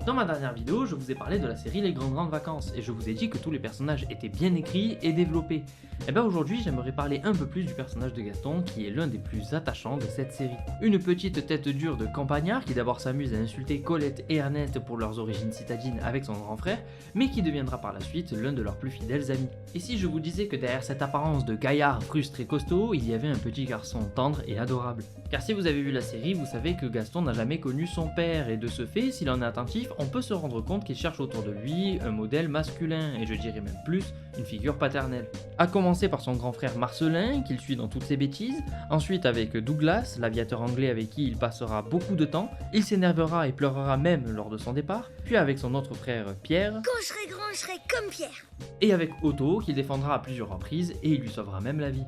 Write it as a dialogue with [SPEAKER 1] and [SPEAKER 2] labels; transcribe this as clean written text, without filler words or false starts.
[SPEAKER 1] Dans ma dernière vidéo, je vous ai parlé de la série Les Grandes Vacances et je vous ai dit que tous les personnages étaient bien écrits et développés. Et bien aujourd'hui, j'aimerais parler un peu plus du personnage de Gaston qui est l'un des plus attachants de cette série. Une petite tête dure de campagnard qui d'abord s'amuse à insulter Colette et Ernest pour leurs origines citadines avec son grand frère, mais qui deviendra par la suite l'un de leurs plus fidèles amis. Et si je vous disais que derrière cette apparence de gaillard frustré costaud, il y avait un petit garçon tendre et adorable. Car si vous avez vu la série, vous savez que Gaston n'a jamais connu son père et de ce fait, s'il en est attentif, on peut se rendre compte qu'il cherche autour de lui un modèle masculin, et je dirais même plus, une figure paternelle. A commencer par son grand frère Marcelin, qu'il suit dans toutes ses bêtises, ensuite avec Douglas, l'aviateur anglais avec qui il passera beaucoup de temps, il s'énervera et pleurera même lors de son départ, puis avec son autre frère Pierre,
[SPEAKER 2] Quand je serai grand, je serai comme Pierre.
[SPEAKER 1] et avec Otto, qu'il défendra à plusieurs reprises et il lui sauvera même la vie.